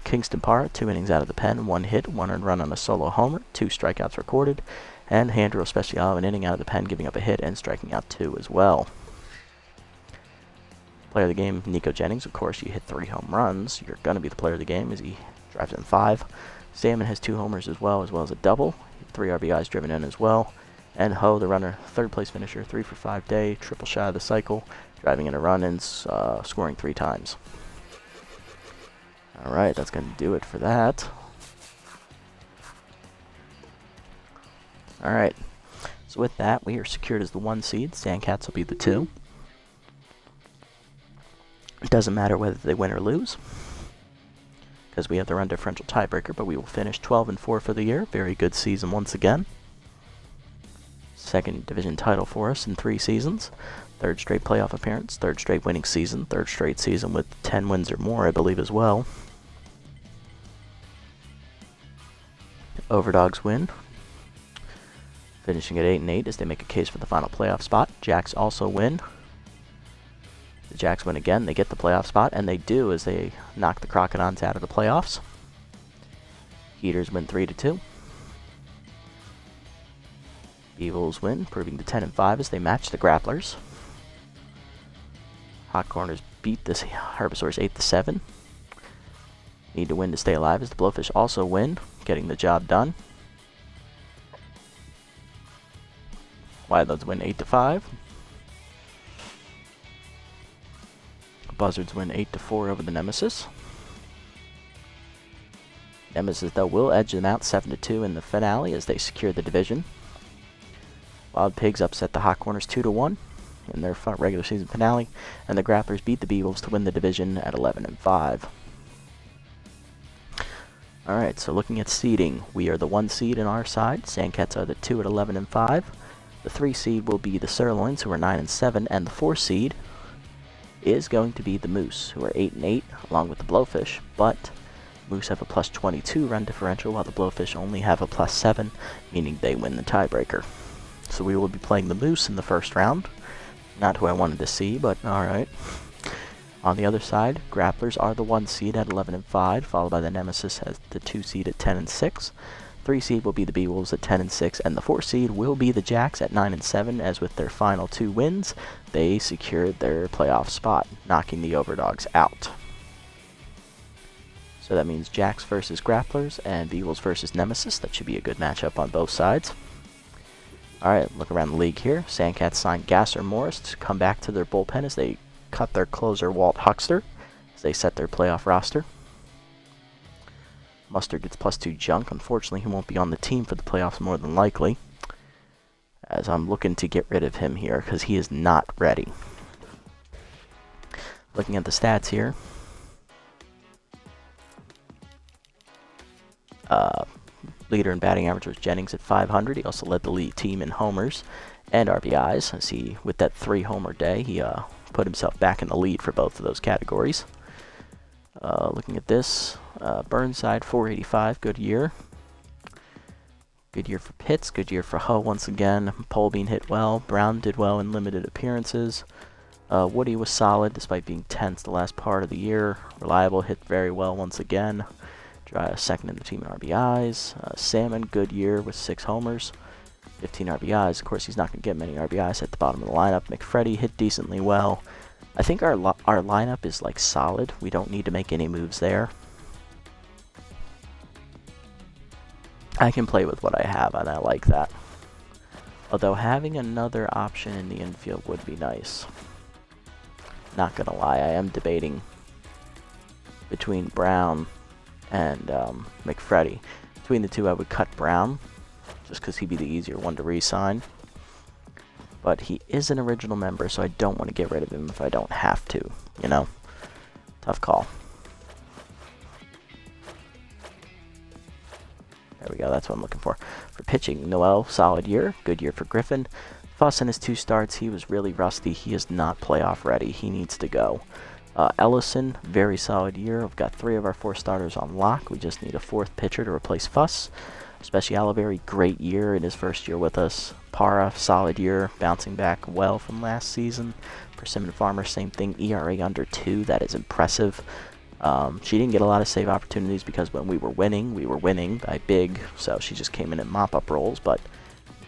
Kingston Parra, 2 innings out of the pen, 1 hit, 1 earned run on a solo homer, 2 strikeouts recorded, and Handro Special, an inning out of the pen, giving up a hit and striking out 2 as well. Player of the game, Nico Jennings. Of course, you hit 3 home runs. You're going to be the player of the game as he drives in 5. Salmon has 2 homers as well as a double. 3 RBIs driven in as well. And Ho, the runner, third place finisher, 3 for 5 day, triple shot of the cycle, driving in a run and scoring 3 times. Alright, that's going to do it for that. Alright, so with that, we are secured as the 1 seed. Sandcats will be the 2. It doesn't matter whether they win or lose, because we have the run differential tiebreaker, but we will finish 12-4 for the year. Very good season once again. Second division title for us in 3 seasons. 3rd straight playoff appearance, 3rd straight winning season, 3rd straight season with 10 wins or more, I believe, as well. Overdogs win, finishing at 8-8 as they make a case for the final playoff spot. Jacks also win. The Jacks win again, they get the playoff spot, and they do as they knock the Crocodons out of the playoffs. Heaters win 3-2. Evils win, proving to 10-5 as they match the Grapplers. Hot Corners beat the Herbisaurs 8-7. Need to win to stay alive as the Blowfish also win, getting the job done. Wildlands win 8-5. Buzzards win 8-4 over the Nemesis. Nemesis, though, will edge them out 7-2 in the finale as they secure the division. Wild Pigs upset the Hot Corners 2-1 in their regular season finale, and the Grapplers beat the Beagles to win the division at 11-5. Alright, so looking at seeding, we are the 1 seed in our side. Sandcats are the 2 at 11-5. The 3 seed will be the Sirloins, who are 9-7, and the 4 seed is going to be the Moose, who are 8-8, along with the Blowfish, but Moose have a plus 22 run differential, while the Blowfish only have a plus 7, meaning they win the tiebreaker. So we will be playing the Moose in the first round. Not who I wanted to see, but alright. On the other side, Grapplers are the 1 seed at 11-5, followed by the Nemesis as the 2 seed at 10-6. 3 seed will be the Beewolves at 10-6, and the 4 seed will be the Jacks at 9-7, as with their final 2 wins, they secured their playoff spot, knocking the Overdogs out. So that means Jacks versus Grapplers and Beewolves versus Nemesis. That should be a good matchup on both sides. Alright, look around the league here. Sandcats signed Gasser Morris to come back to their bullpen as they cut their closer Walt Huckster as they set their playoff roster. Mustard gets plus 2 junk. Unfortunately, he won't be on the team for the playoffs more than likely, as I'm looking to get rid of him here because he is not ready. Looking at the stats here. Leader in batting average was Jennings at 500. He also led the lead team in homers and RBIs. As he, with that 3 homer day, he put himself back in the lead for both of those categories. Looking at this, Burnside 485, good year. Good year for Pitts, good year for Ho once again. Polbean hit well. Brown did well in limited appearances. Woody was solid despite being tense the last part of the year. Reliable, hit very well once again. Second in the team in RBIs. Salmon, good year with 6 homers. 15 RBIs. Of course, he's not going to get many RBIs at the bottom of the lineup. McFreddy hit decently well. I think our lineup is like solid. We don't need to make any moves there. I can play with what I have, and I like that. Although having another option in the infield would be nice. Not gonna lie, I am debating between Brown and McFreddy. Between the two, I would cut Brown, just because he'd be the easier one to re-sign. But he is an original member, so I don't want to get rid of him if I don't have to, you know? Tough call. There we go, that's what I'm looking for. For pitching, Noel, solid year. Good year for Griffin. Fuss in his 2 starts, he was really rusty. He is not playoff ready. He needs to go. Ellison, very solid year. We've got 3 of our 4 starters on lock. We just need a 4th pitcher to replace Fuss. Especially Oliveri, great year in his first year with us. Para, solid year, bouncing back well from last season. Persimmon Farmer, same thing. ERA under 2, that is impressive. She didn't get a lot of save opportunities because when we were winning by big, so she just came in at mop-up roles, but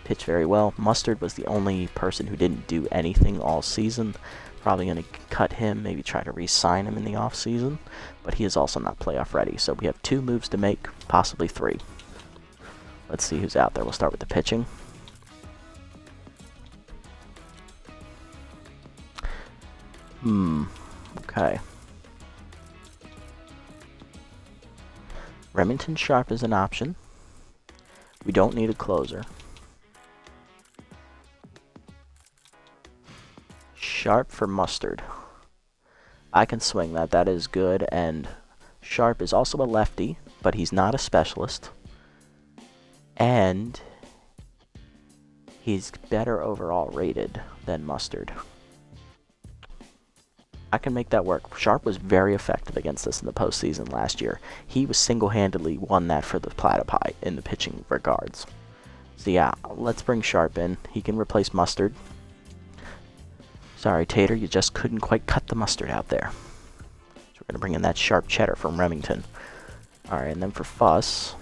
pitched very well. Mustard was the only person who didn't do anything all season. Probably going to cut him, maybe try to re-sign him in the off-season, but he is also not playoff ready. So we have 2 moves to make, possibly 3. Let's see who's out there. We'll start with the pitching. Okay. Remington Sharp is an option. We don't need a closer. Sharp for Mustard. I can swing that. That is good. And Sharp is also a lefty, but he's not a specialist. And he's better overall rated than Mustard. I can make that work. Sharp was very effective against us in the postseason last year. He was single-handedly won that for the Platypi in the pitching regards. So yeah, let's bring Sharp in. He can replace Mustard. Sorry, Tater, you just couldn't quite cut the mustard out there. So we're going to bring in that sharp cheddar from Remington. Alright, and then for Fuss,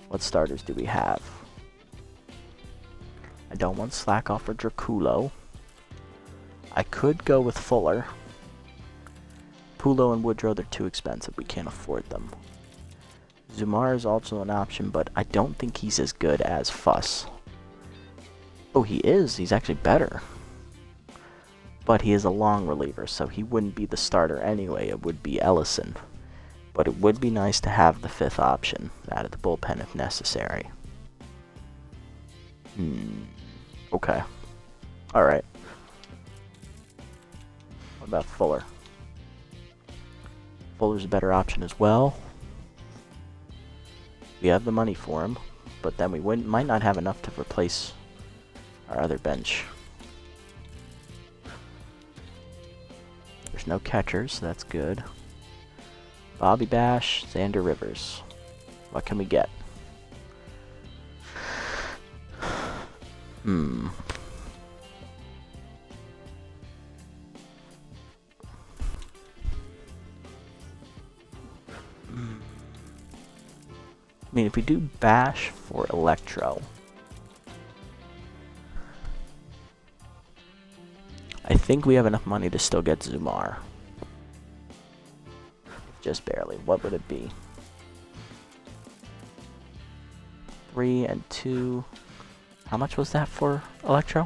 what starters do we have? I don't want Slackoff or Draculo. I could go with Fuller. Pulo and Woodrow, they're too expensive. We can't afford them. Zumar is also an option, but I don't think he's as good as Fuss. Oh, he is. He's actually better. But he is a long reliever, so he wouldn't be the starter anyway. It would be Ellison. But it would be nice to have the 5th option out of the bullpen if necessary. Okay. Alright. What about Fuller? Fuller's a better option as well. We have the money for him, but then we might not have enough to replace our other bench. There's no catchers, so that's good. Bobby Bash, Xander Rivers. What can we get? I mean, if we do Bash for Electro, I think we have enough money to still get Zumar. Just barely. What would it be? 3 and 2. How much was that for Electro?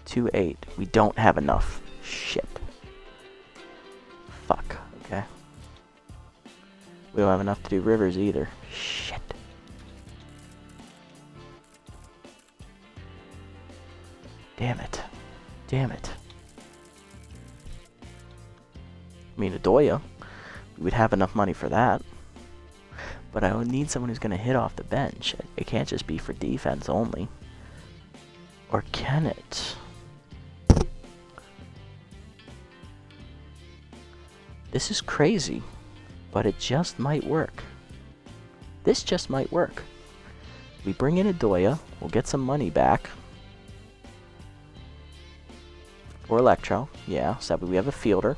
2.8. We don't have enough. Shit. Fuck. Okay. We don't have enough to do Rivers either. Shit. Damn it. Damn it. I mean, Adoya. We would have enough money for that. But I would need someone who's going to hit off the bench. It can't just be for defense only. Or can it? This is crazy. But it just might work. This just might work. We bring in Adoya. We'll get some money back. for Electro. Yeah, so that way we have a fielder.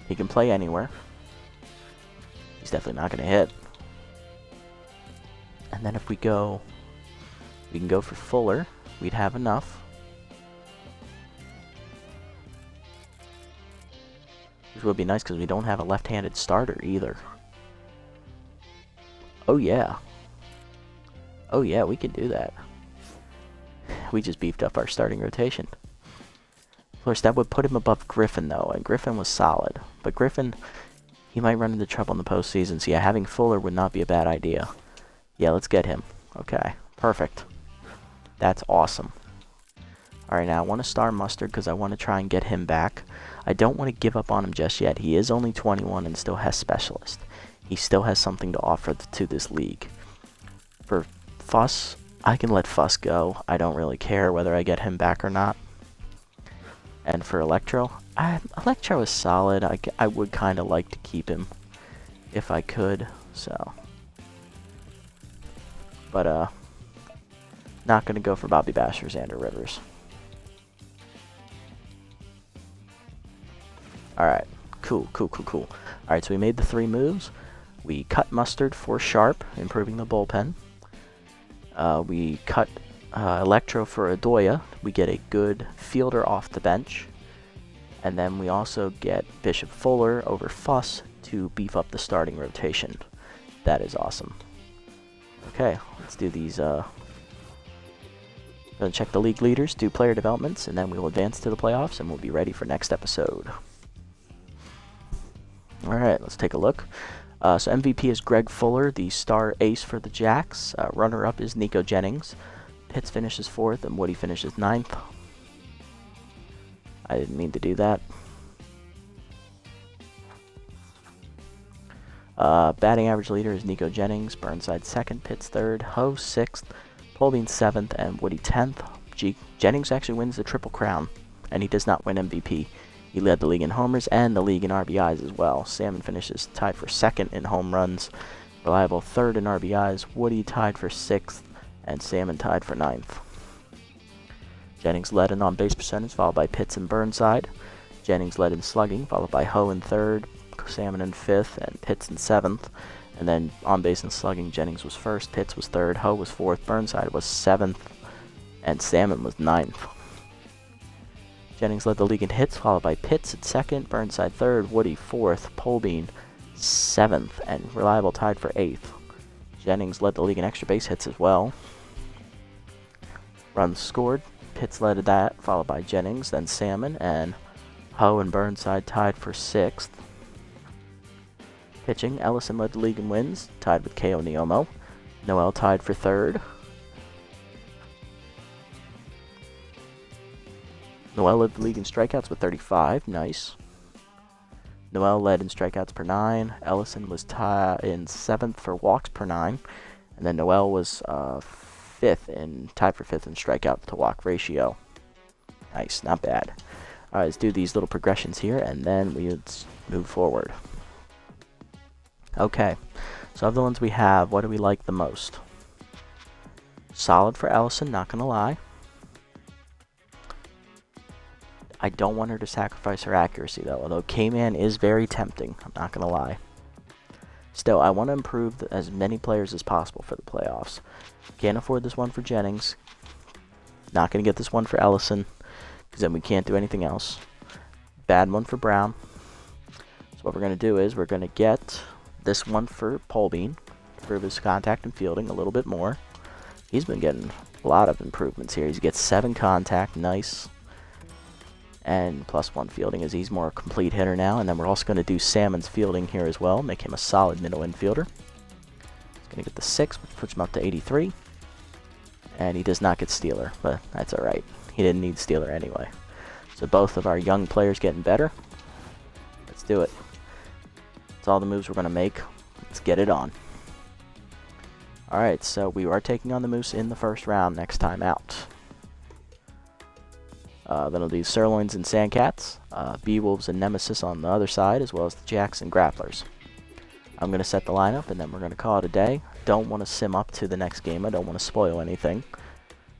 He can play anywhere. He's definitely not going to hit. And then if we can go for Fuller. We'd have enough. Which would be nice because we don't have a left-handed starter either. Oh yeah. Oh yeah, we can do that. We just beefed up our starting rotation. Of course, that would put him above Griffin though, and Griffin was solid. But Griffin, he might run into trouble in the postseason, so yeah, having Fuller would not be a bad idea. Yeah, let's get him. Okay, perfect. That's awesome. Alright, now I want to star Mustard because I want to try and get him back. I don't want to give up on him just yet. He is only 21 and still has Specialist. He still has something to offer to this league. For Fuss, I can let Fuss go. I don't really care whether I get him back or not. And for Electro, Electro is solid. I would kind of like to keep him if I could, so. But, not going to go for Bobby Basher, Xander Rivers. Alright, cool. Alright, so we made the 3 moves. We cut Mustard for Sharp, improving the bullpen. We cut Electro for Adoya. We get a good fielder off the bench. And then we also get Bishop Fuller over Fuss to beef up the starting rotation. That is awesome. Okay, let's do these. Gonna check the league leaders, do player developments, and then we will advance to the playoffs, and we'll be ready for next episode. Alright, let's take a look. So MVP is Greg Fuller, the star ace for the Jacks. Runner-up is Nico Jennings. Pitts finishes 4th, and Woody finishes 9th. I didn't mean to do that. Batting average leader is Nico Jennings. Burnside 2nd, Pitts 3rd, Ho 6th, Polbean 7th, and Woody 10th. Jennings actually wins the Triple Crown, and he does not win MVP. He led the league in homers and the league in RBIs as well. Salmon finishes tied for 2nd in home runs. Reliable 3rd in RBIs. Woody tied for 6th, and Salmon tied for 9th. Jennings led in on-base percentage, followed by Pitts and Burnside. Jennings led in slugging, followed by Ho in 3rd, Salmon in 5th, and Pitts in 7th. And then on base and slugging, Jennings was 1st, Pitts was 3rd, Ho was 4th, Burnside was 7th, and Salmon was 9th. Jennings led the league in hits, followed by Pitts at 2nd, Burnside 3rd, Woody 4th, Polbean 7th, and Reliable tied for 8th. Jennings led the league in extra base hits as well. Runs scored, Pitts led that, followed by Jennings, then Salmon, and Ho and Burnside tied for 6th. Pitching, Ellison led the league in wins, tied with Ko Niomo. Noel tied for 3rd. Noel led the league in strikeouts with 35, nice. Noel led in strikeouts per 9. Ellison was tied in 7th for walks per 9. And then Noel was tied for 5th in strikeout to walk ratio. Nice, not bad. Alright, let's do these little progressions here, and then we move forward. Okay, so of the ones we have, what do we like the most? Solid for Ellison, not gonna lie. I don't want her to sacrifice her accuracy though, although K-Man is very tempting, I'm not gonna lie. Still, I want to improve as many players as possible for the playoffs. Can't afford this one for Jennings. Not gonna get this one for Ellison, because then we can't do anything else. Bad one for Brown. So what we're gonna do is we're gonna get this one for Polbean, improve his contact and fielding a little bit more. He's been getting a lot of improvements here. He gets 7 contact, nice. And +1 fielding as he's more a complete hitter now. And then we're also going to do Salmon's fielding here as well, make him a solid middle infielder. He's going to get the 6, which puts him up to 83. And he does not get Stealer, but that's alright. He didn't need Stealer anyway. So both of our young players getting better. Let's do it. That's all the moves we're going to make. Let's get it on. Alright, so we are taking on the Moose in the first round next time out. Then I'll do Sirloins and Sandcats, Bee-Wolves and Nemesis on the other side, as well as the Jacks and Grapplers. I'm going to set the lineup, and then we're going to call it a day. Don't want to sim up to the next game. I don't want to spoil anything.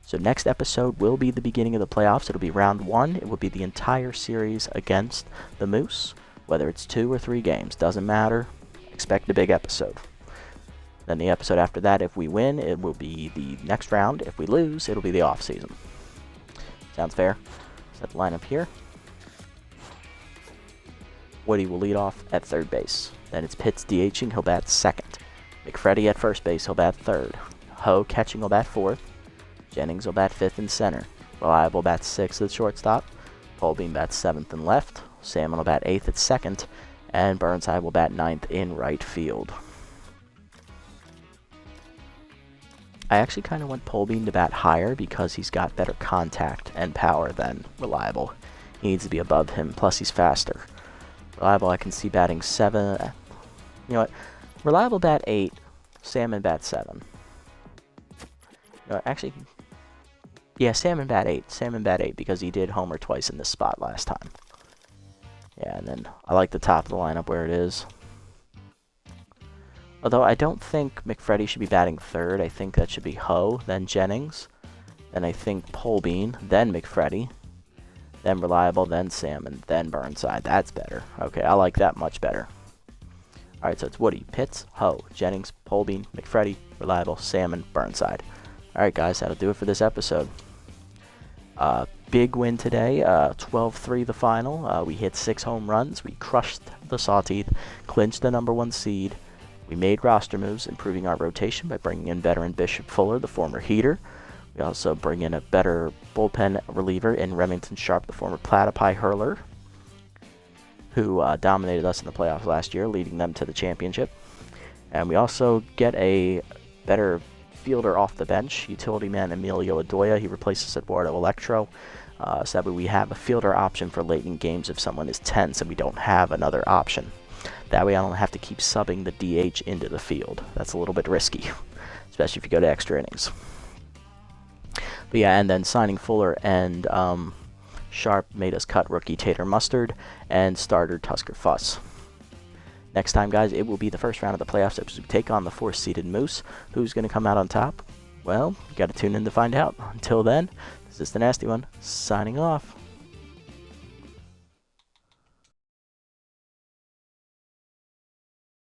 So next episode will be the beginning of the playoffs. It'll be round 1. It will be the entire series against the Moose. Whether it's 2 or 3 games, doesn't matter. Expect a big episode. Then the episode after that, if we win, it will be the next round. If we lose, it'll be the off season. Sounds fair? Set the lineup here. Woody will lead off at third base. Then it's Pitts DHing, he'll bat second. McFreddy at first base, he'll bat third. Ho catching, will bat fourth. Jennings will bat fifth and center. Reliable bats sixth at shortstop. Polbean bats seventh and left. Salmon will bat eighth at second. And Burnside will bat ninth in right field. I actually kind of want Polbean to bat higher because he's got better contact and power than Reliable. He needs to be above him, plus he's faster. Reliable I can see batting 7. You know what? Reliable bat 8. Salmon bat 7. You know what? Actually, yeah, Salmon bat 8. Salmon bat 8 because he did homer twice in this spot last time. Yeah, and then I like the top of the lineup where it is. Although I don't think McFreddy should be batting third. I think that should be Ho, then Jennings. Then I think Polbean, then McFreddy. Then Reliable, then Salmon, then Burnside. That's better. Okay, I like that much better. Alright, so it's Woody, Pitts, Ho, Jennings, Polbean, McFreddy, Reliable, Salmon, Burnside. Alright guys, that'll do it for this episode. Big win today, 12-3 the final. We hit 6 home runs. We crushed the Sawteeth, clinched the #1 seed. We made roster moves, improving our rotation by bringing in veteran Bishop Fuller, the former Heater. We also bring in a better bullpen reliever in Remington Sharp, the former Platypi hurler, who dominated us in the playoffs last year, leading them to the championship. And we also get a better fielder off the bench, utility man Emilio Adoya. He replaces Eduardo Electro. So that way we have a fielder option for late in games if someone is tense and we don't have another option. That way I don't have to keep subbing the DH into the field. That's a little bit risky, especially if you go to extra innings. But yeah, and then signing Fuller and Sharp made us cut rookie Tater Mustard and starter Tusker Fuss. Next time, guys, it will be the first round of the playoffs as we take on the 4th-seeded Moose. Who's going to come out on top? Well, you got to tune in to find out. Until then, this is the Nasty One, signing off.